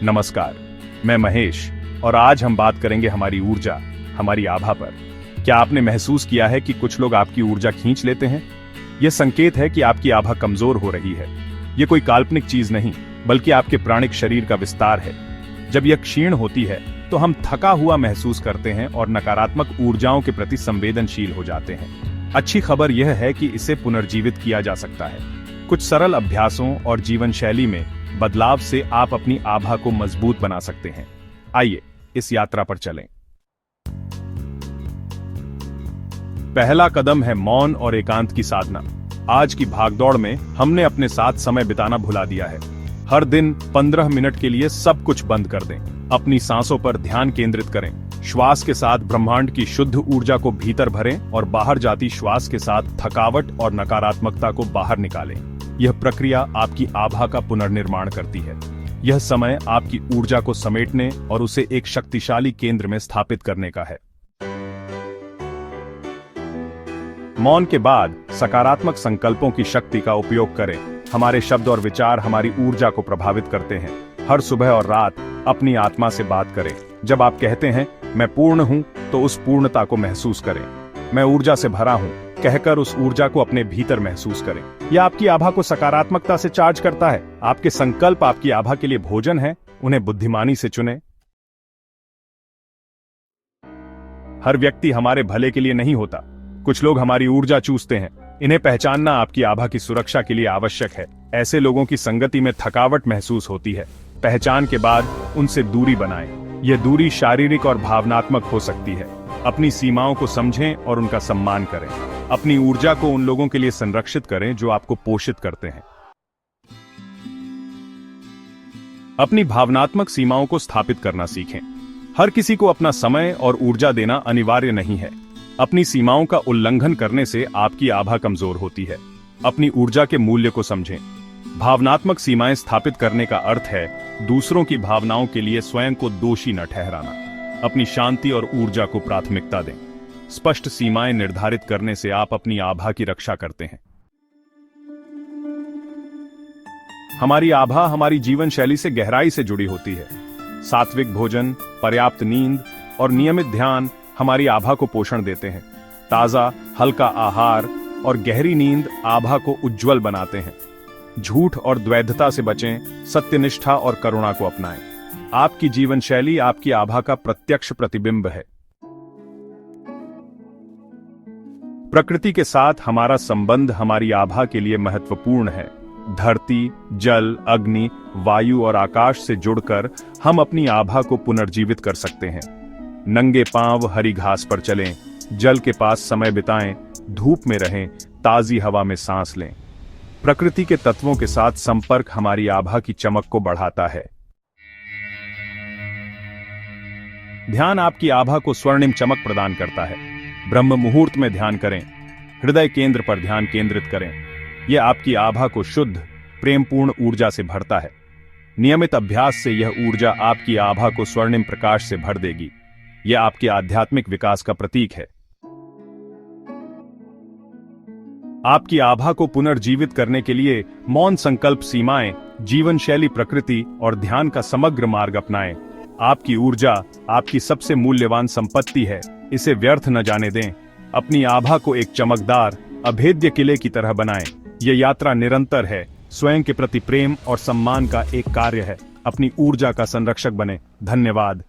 नमस्कार, मैं महेश और आज हम बात करेंगे हमारी ऊर्जा, हमारी आभा पर। क्या आपने महसूस किया है कि कुछ लोग आपकी ऊर्जा खींच लेते हैं? यह संकेत है कि आपकी आभा कमजोर हो रही है। यह कोई काल्पनिक चीज नहीं, बल्कि आपके प्राणिक शरीर का विस्तार है। जब यह क्षीण होती है तो हम थका हुआ महसूस करते हैं और नकारात्मक ऊर्जाओं के प्रति संवेदनशील हो जाते हैं। अच्छी खबर यह है कि इसे पुनर्जीवित किया जा सकता है। कुछ सरल अभ्यासों और जीवन शैली में बदलाव से आप अपनी आभा को मजबूत बना सकते हैं। आइए इस यात्रा पर चलें। पहला कदम है मौन और एकांत की साधना। आज की भागदौड़ में हमने अपने साथ समय बिताना भुला दिया है। हर दिन 15 मिनट के लिए सब कुछ बंद कर दें। अपनी सांसों पर ध्यान केंद्रित करें। श्वास के साथ ब्रह्मांड की शुद्ध ऊर्जा को भीतर भरें और बाहर जाती श्वास के साथ थकावट और नकारात्मकता को बाहर निकालें। यह प्रक्रिया आपकी आभा का पुनर्निर्माण करती है। यह समय आपकी ऊर्जा को समेटने और उसे एक शक्तिशाली केंद्र में स्थापित करने का है। मौन के बाद सकारात्मक संकल्पों की शक्ति का उपयोग करें। हमारे शब्द और विचार हमारी ऊर्जा को प्रभावित करते हैं। हर सुबह और रात अपनी आत्मा से बात करें। जब आप कहते हैं मैं पूर्ण हूं, तो उस पूर्णता को महसूस करें। मैं ऊर्जा से भरा हूं कहकर उस ऊर्जा को अपने भीतर महसूस करें। यह आपकी आभा को सकारात्मकता से चार्ज करता है। आपके संकल्प आपकी आभा के लिए भोजन है, उन्हें बुद्धिमानी से चुनें। हर व्यक्ति हमारे भले के लिए नहीं होता। कुछ लोग हमारी ऊर्जा चूसते हैं। इन्हें पहचानना आपकी आभा की सुरक्षा के लिए आवश्यक है। ऐसे लोगों की संगति में थकावट महसूस होती है। पहचान के बाद उनसे दूरी बनाएं। यह दूरी शारीरिक और भावनात्मक हो सकती है। अपनी सीमाओं को समझें और उनका सम्मान करें। अपनी ऊर्जा को उन लोगों के लिए संरक्षित करें जो आपको पोषित करते हैं। अपनी भावनात्मक सीमाओं को स्थापित करना सीखें। हर किसी को अपना समय और ऊर्जा देना अनिवार्य नहीं है। अपनी सीमाओं का उल्लंघन करने से आपकी आभा कमजोर होती है। अपनी ऊर्जा के मूल्य को समझें। भावनात्मक सीमाएं स्थापित करने का अर्थ है दूसरों की भावनाओं के लिए स्वयं को दोषी न ठहराना। अपनी शांति और ऊर्जा को प्राथमिकता दें। स्पष्ट सीमाएं निर्धारित करने से आप अपनी आभा की रक्षा करते हैं। हमारी आभा हमारी जीवन शैली से गहराई से जुड़ी होती है। सात्विक भोजन, पर्याप्त नींद और नियमित ध्यान हमारी आभा को पोषण देते हैं। ताजा, हल्का आहार और गहरी नींद आभा को उज्जवल बनाते हैं। झूठ और द्वैधता से बचें, सत्यनिष्ठा और करुणा को अपनाएं। आपकी जीवन शैली आपकी आभा का प्रत्यक्ष प्रतिबिंब है। प्रकृति के साथ हमारा संबंध हमारी आभा के लिए महत्वपूर्ण है। धरती, जल, अग्नि, वायु और आकाश से जुड़कर हम अपनी आभा को पुनर्जीवित कर सकते हैं। नंगे पांव हरी घास पर चलें, जल के पास समय बिताएं, धूप में रहें, ताजी हवा में सांस लें। प्रकृति के तत्वों के साथ संपर्क हमारी आभा की चमक को बढ़ाता है। ध्यान आपकी आभा को स्वर्णिम चमक प्रदान करता है। ब्रह्म मुहूर्त में ध्यान करें। हृदय केंद्र पर ध्यान केंद्रित करें। यह आपकी आभा को शुद्ध, प्रेमपूर्ण ऊर्जा से भरता है। नियमित अभ्यास से यह ऊर्जा आपकी आभा को स्वर्णिम प्रकाश से भर देगी। यह आपके आध्यात्मिक विकास का प्रतीक है। आपकी आभा को पुनर्जीवित करने के लिए मौन संकल्प, सीमाएं, जीवन शैली, प्रकृति और ध्यान का समग्र मार्ग अपनाएं। आपकी ऊर्जा आपकी सबसे मूल्यवान संपत्ति है। इसे व्यर्थ न जाने दें। अपनी आभा को एक चमकदार, अभेद्य किले की तरह बनाएं। यह यात्रा निरंतर है। स्वयं के प्रति प्रेम और सम्मान का एक कार्य है। अपनी ऊर्जा का संरक्षक बने। धन्यवाद।